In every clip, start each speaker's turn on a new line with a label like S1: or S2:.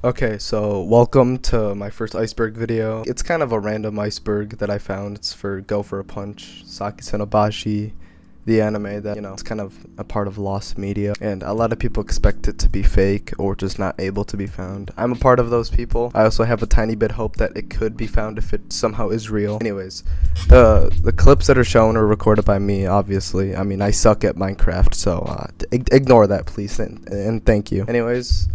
S1: Okay, so welcome to my first iceberg video. It's kind of a random iceberg that I found. It's for Go for a Punch, Saki Senobashi, the anime that, it's kind of a part of lost media. And a lot of people expect it to be fake or just not able to be found. I'm a part of those people. I also have a tiny bit hope that it could be found if it somehow is real. Anyways, the clips that are shown are recorded by me, obviously. I mean, I suck at Minecraft, so ignore that, please, and thank you. Anyways,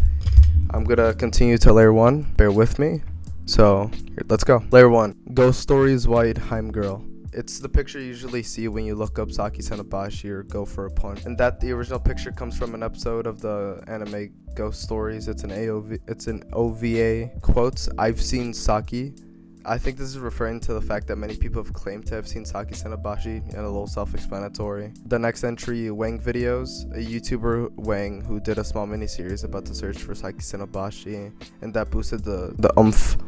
S1: I'm gonna continue to layer 1. Bear with me. So, here, let's go. Layer 1. Ghost Stories White Heim Girl. It's the picture you usually see when you look up Saki Senobashi or Go for a Punch. And that the original picture comes from an episode of the anime Ghost Stories. It's an OVA. Quotes, I've seen Saki. I think this is referring to the fact that many people have claimed to have seen Saki Senobashi, and a little self-explanatory. The next entry, Wang Videos, a YouTuber Wang who did a small mini-series about the search for Saki Senobashi, and that boosted the oomph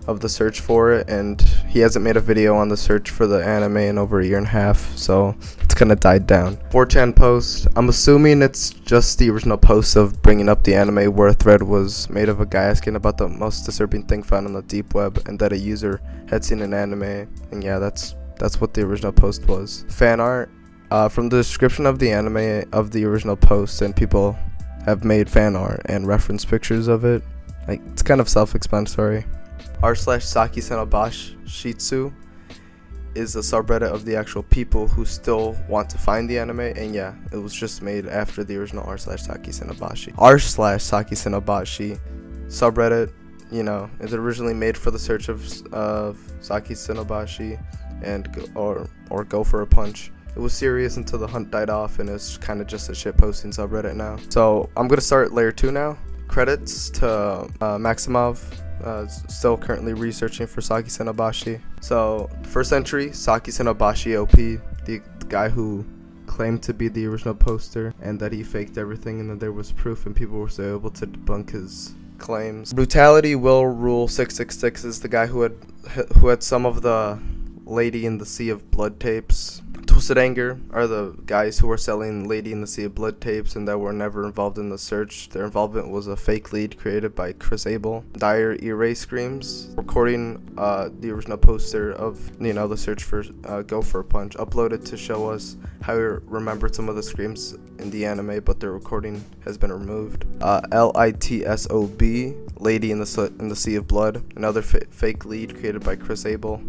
S1: of the search for it, and he hasn't made a video on the search for the anime in over a year and a half, so it's kind of died down. 4chan post, I'm assuming it's just the original post of bringing up the anime where a thread was made of a guy asking about the most disturbing thing found on the deep web and that a user had seen an anime, and yeah, that's what the original post was. Fan art, from the description of the anime of the original post, and people have made fan art and reference pictures of it, like, it's kind of self-explanatory. r/Saki Senobashi Shitsu is a subreddit of the actual people who still want to find the anime, and yeah, it was just made after the original r/Saki Senobashi. r/Saki Senobashi subreddit, is originally made for the search of Saki Senobashi and or Go for a Punch. It was serious until the hunt died off, and it's kind of just a shitposting subreddit now. So I'm gonna start layer 2 now. Credits to Maximov. Still currently researching for Saki Senobashi. So, first entry, Saki Senobashi OP, the guy who claimed to be the original poster and that he faked everything and that there was proof and people were still able to debunk his claims. Brutality Will Rule 666 is the guy who had some of the Lady in the Sea of Blood tapes. Twisted Anger are the guys who were selling Lady in the Sea of Blood tapes and that were never involved in the search. Their involvement was a fake lead created by Chris Abel. Dire Erase Screams, recording the original poster of the search for Go for a Punch, uploaded to show us how we remembered some of the screams in the anime, but the recording has been removed. LITSOB, Lady in the Sea of Blood, another fake lead created by Chris Abel.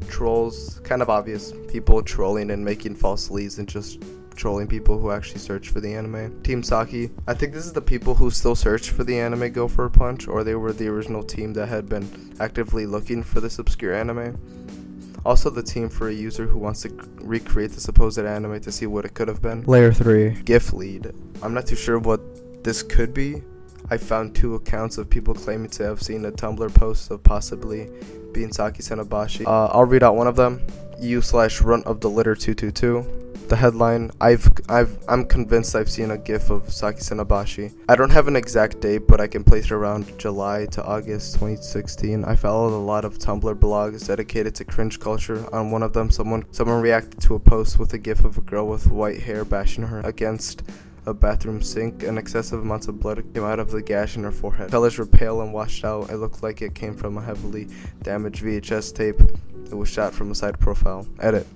S1: Trolls, kind of obvious, people trolling and making false leads and just trolling people who actually search for the anime. Team Saki, I think this is the people who still search for the anime Go for a Punch, or they were the original team that had been actively looking for this obscure anime. Also the team for a user who wants to recreate the supposed anime to see what it could have been. Layer 3. GIF lead. I'm not too sure what this could be. I found 2 accounts of people claiming to have seen a Tumblr post of possibly being Saki Senobashi. I'll read out one of them. U/runt of the litter 222. The headline, I'm convinced I've seen a GIF of Saki Senobashi. I don't have an exact date, but I can place it around July to August 2016. I followed a lot of Tumblr blogs dedicated to cringe culture. On one of them, someone reacted to a post with a GIF of a girl with white hair bashing her against a bathroom sink, and excessive amounts of blood came out of the gash in her forehead. Colors were pale and washed out. It looked like it came from a heavily damaged VHS tape. It was shot from a side profile. Edit.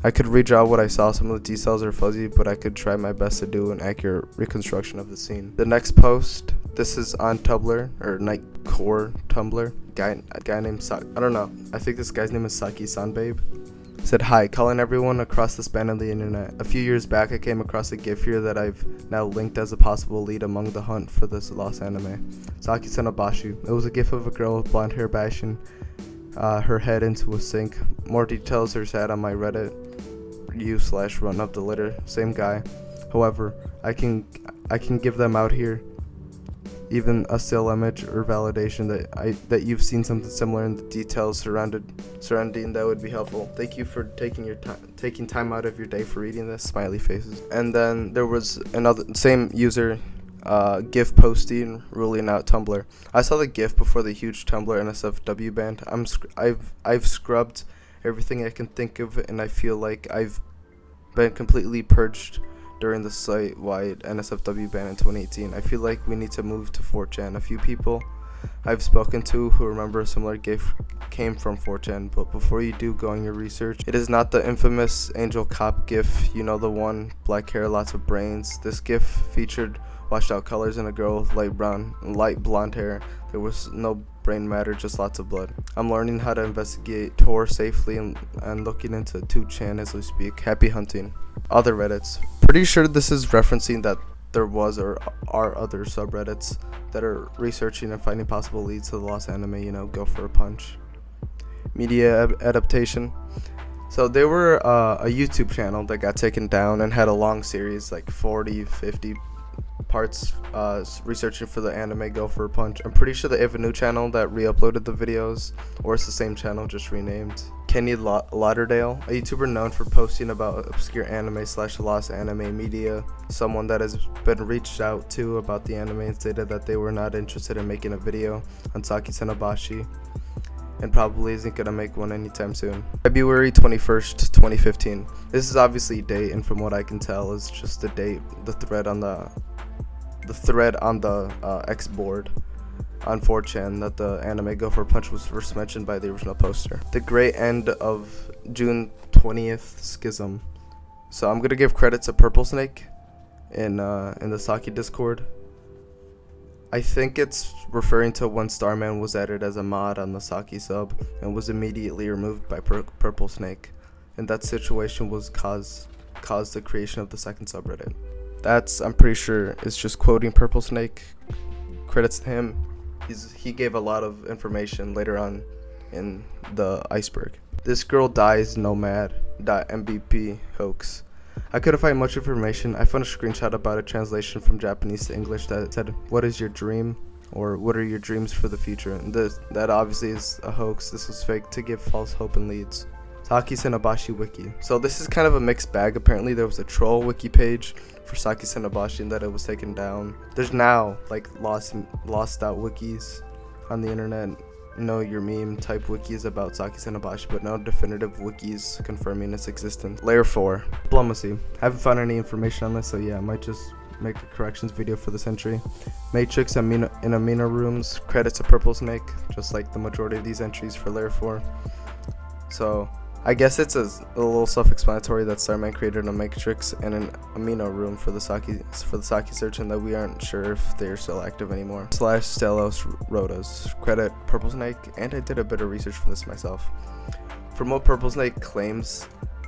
S1: I could redraw what I saw. Some of the details are fuzzy, but I could try my best to do an accurate reconstruction of the scene. The next post, this is on Tumblr, or Nightcore Tumblr. A guy named I don't know. I think this guy's name is Saki Sanbabe. Said, hi, calling everyone across the span of the internet. A few years back, I came across a GIF here that I've now linked as a possible lead among the hunt for this lost anime. Saki Senobashi. It was a GIF of a girl with blonde hair bashing her head into a sink. More details are sad on my Reddit. U/runt of the litter. Same guy. However, I can give them out here. Even a still image or validation that you've seen something similar in the details surrounding that would be helpful. Thank you for taking time out of your day for reading this. Smiley faces. And then there was another same user GIF posting ruling out Tumblr. I saw the GIF before the huge Tumblr NSFW ban. I've scrubbed everything I can think of, and I feel like I've been completely purged during the site-wide NSFW ban in 2018. I feel like we need to move to 4chan. A few people I've spoken to who remember a similar GIF came from 4chan, but before you do go on your research, it is not the infamous Angel Cop GIF, you know the one, black hair, lots of brains. This GIF featured washed out colors and a girl with light blonde hair. There was no brain matter, just lots of blood. I'm learning how to investigate Tor safely and looking into 2chan as we speak. Happy hunting. Other Reddits. Pretty sure this is referencing that there was or are other subreddits that are researching and finding possible leads to the lost anime, you know, Go for a Punch. Media adaptation. So they were a YouTube channel that got taken down and had a long series, like 40, 50 parts, researching for the anime Go for a Punch. I'm pretty sure they have a new channel that re-uploaded the videos, or it's the same channel just renamed. Kenny Lauderdale, a YouTuber known for posting about obscure anime / lost anime media, someone that has been reached out to about the anime and stated that they were not interested in making a video on Saki Sennobashi and probably isn't gonna make one anytime soon. February 21st, 2015. This is obviously a date, and from what I can tell is just the date, the thread on the X board on 4chan that the anime Go for a Punch was first mentioned by the original poster. The great end of June 20th schism. So I'm gonna give credit to Purple Snake in the Saki Discord. I think it's referring to when Starman was added as a mod on the Saki sub and was immediately removed by Purple Snake, and that situation was caused the creation of the second subreddit. That's, I'm pretty sure, is just quoting Purple Snake. Credits to him. He gave a lot of information later on in the iceberg. This girl dies nomad. MVP hoax. I couldn't find much information. I found a screenshot about a translation from Japanese to English that said, "What is your dream?" or "What are your dreams for the future?" And that obviously is a hoax. This was fake to give false hope and leads. Saki Sennobashi wiki. So this is kind of a mixed bag. Apparently there was a troll wiki page for Saki Sennobashi and that it was taken down. There's now like lost out wikis on the internet. Know your meme type wikis about Saki Sennobashi, but no definitive wikis confirming its existence. Layer 4. Diplomacy. Haven't found any information on this, so yeah, I might just make a corrections video for this entry. Matrix in Amino rooms. Credit to Purple Snake, just like the majority of these entries for Layer 4. So I guess it's a little self-explanatory that Starman created a matrix and an amino room for the Saki search, and that we aren't sure if they're still active anymore. / Stelos Rotas. Credit Purple Snake, and I did a bit of research for this myself. From what Purple Snake claims,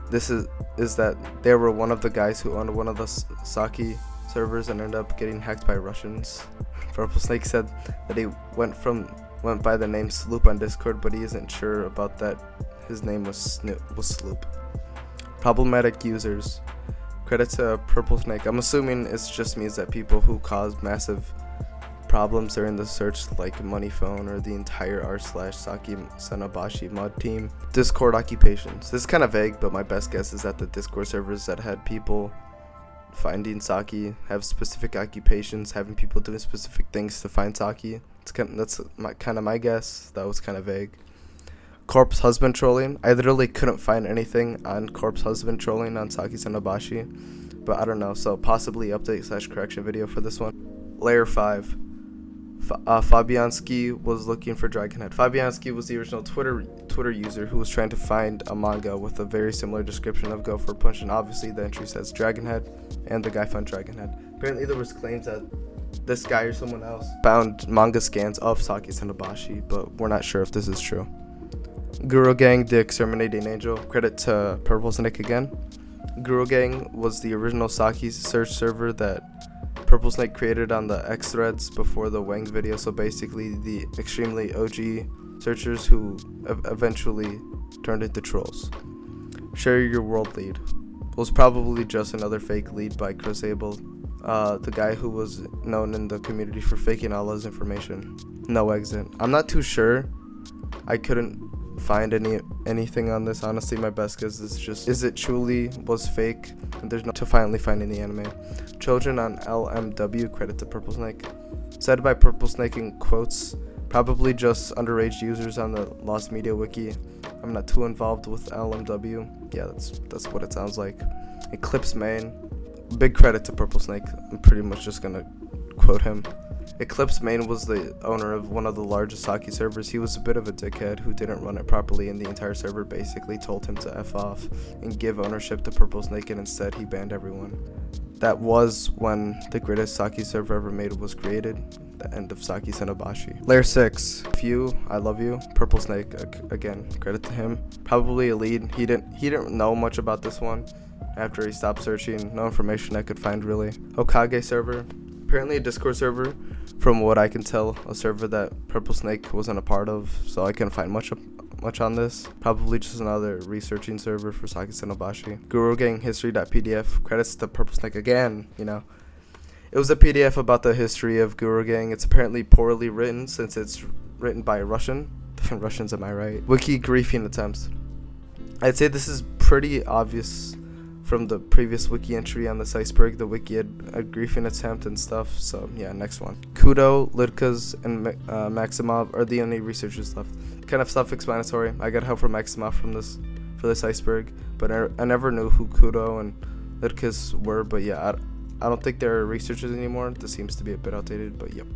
S1: this is that they were one of the guys who owned one of the Saki servers and ended up getting hacked by Russians. Purple Snake said that he went by the name Sloop on Discord, but he isn't sure about that. His name was Sloop. Problematic users. Credit to Purple Snake. I'm assuming it just means that people who cause massive problems during the search, like Money Phone or the entire r/Saki Sennobashi mod team. Discord occupations. This is kind of vague, but my best guess is that the Discord servers that had people finding Saki have specific occupations, having people doing specific things to find Saki. That's my guess. That was kind of vague. Corpse husband trolling. I literally couldn't find anything on corpse husband trolling on Saki Sennobashi, but I don't know, so possibly update / correction video for this one. Layer 5. Fabianski was looking for Dragonhead. Fabianski was the original Twitter user who was trying to find a manga with a very similar description of Go for a Punch, and obviously the entry says Dragonhead, and the guy found Dragonhead. Apparently there was claims that this guy or someone else found manga scans of Saki Sennobashi, but we're not sure if this is true. Guru Gang, the Exterminating Angel. Credit to Purple Snake again. Guru Gang was the original Saki search server that Purple Snake created on the X threads before the Wang video, so basically the extremely OG searchers who eventually turned into trolls. Share your world lead. Was probably just another fake lead by Crucible, the guy who was known in the community for faking all his information. No exit. I'm not too sure. I couldn't find anything on this. Honestly, my best guess is just, is it truly was fake and there's no to finally find in the anime. Children on LMW. Credit to Purple Snake. Said by Purple Snake in quotes, probably just underage users on the Lost Media wiki. I'm not too involved with LMW. Yeah, that's what it sounds like. Eclipse main. Big credit to Purple Snake. I'm pretty much just gonna quote him. Eclipse Main was the owner of one of the largest Saki servers. He was a bit of a dickhead who didn't run it properly, and the entire server basically told him to F off and give ownership to Purple Snake, and instead he banned everyone. That was when the greatest Saki server ever made was created, the end of Saki Senobashi. Layer 6, Few, I love you. Purple Snake, again, credit to him. Probably a lead. He didn't know much about this one after he stopped searching. No information I could find really. Hokage server, apparently a Discord server. From what I can tell, a server that Purple Snake wasn't a part of, so I couldn't find much on this. Probably just another researching server for Saki Senobashi. Guru Gang History.pdf, credits to Purple Snake again, you know. It was a PDF about the history of Guru Gang. It's apparently poorly written since it's written by a Russian. Russians, am I right? Wiki griefing attempts. I'd say this is pretty obvious from the previous wiki entry on this iceberg. The wiki had a griefing attempt and stuff, so yeah, next one. Kudo, Lidkas, and Maximov are the only researchers left. Kind of self-explanatory. I got help from Maximov for this iceberg, but I never knew who Kudo and Lidkas were, but yeah, I don't think they're researchers anymore. This seems to be a bit outdated, but yep.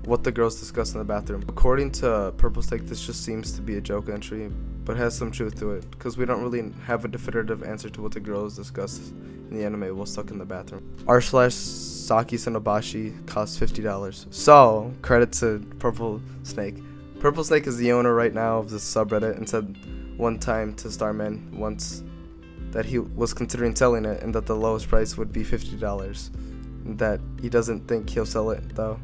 S1: What the girls discussed in the bathroom. According to Purple Snake, this just seems to be a joke entry, but has some truth to it, because we don't really have a definitive answer to what the girls discussed in the anime while stuck in the bathroom. r/Saki Senobashi costs $50. So, credit to Purple Snake. Purple Snake is the owner right now of this subreddit, and said one time to Starman once that he was considering selling it and that the lowest price would be $50. That he doesn't think he'll sell it though.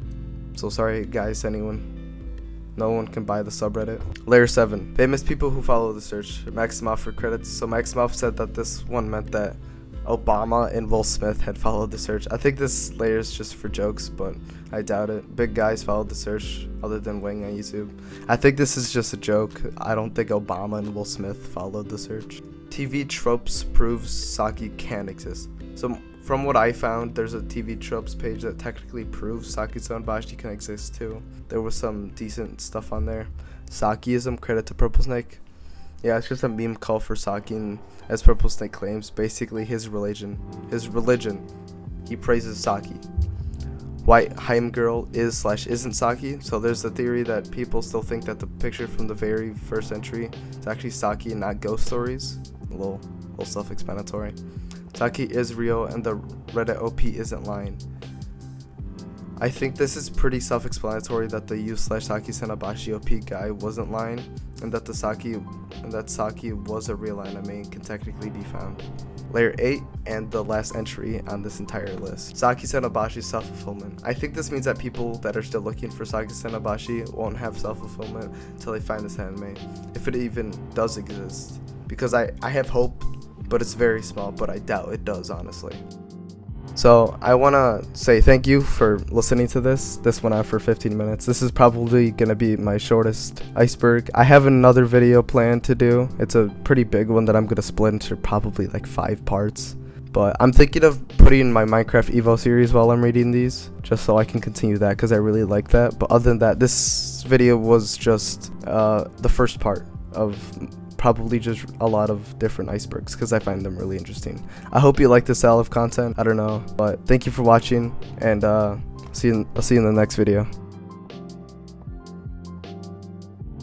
S1: So sorry guys, no one can buy the subreddit. Layer 7, famous people who follow the search. Maximov for credits. So Maximov said that this one meant that Obama and Will Smith had followed the search. I think this layer is just for jokes, but I doubt it. Big guys followed the search other than Wing on YouTube. I think this is just a joke. I don't think Obama and Will Smith followed the search. TV tropes proves Saki can exist. So from what I found, there's a TV tropes page that technically proves Saki Senobashi can exist too. There was some decent stuff on there. Sakiism, credit to Purple Snake. Yeah, it's just a meme call for Saki, and as Purple Snake claims, basically his religion. He praises Saki. White Haim girl is/isn't Saki, so there's the theory that people still think that the picture from the very first entry is actually Saki and not ghost stories. A little self-explanatory. Saki is real and the Reddit OP isn't lying. I think this is pretty self-explanatory that the u/Saki Senobashi OP guy wasn't lying, and that Saki was a real anime and can technically be found. Layer 8 and the last entry on this entire list. Saki Senobashi self-fulfillment. I think this means that people that are still looking for Saki Senobashi won't have self-fulfillment until they find this anime, if it even does exist. Because I have hope, but it's very small, but I doubt it does, honestly. So I want to say thank you for listening to this. This went on for 15 minutes. This is probably going to be my shortest iceberg. I have another video planned to do. It's a pretty big one that I'm going to split into probably like 5 parts. But I'm thinking of putting my Minecraft Evo series while I'm reading these, just so I can continue that because I really like that. But other than that, this video was just the first part of probably just a lot of different icebergs because I find them really interesting. I hope you like this style of content. I don't know, but thank you for watching, and I'll see you in the next video.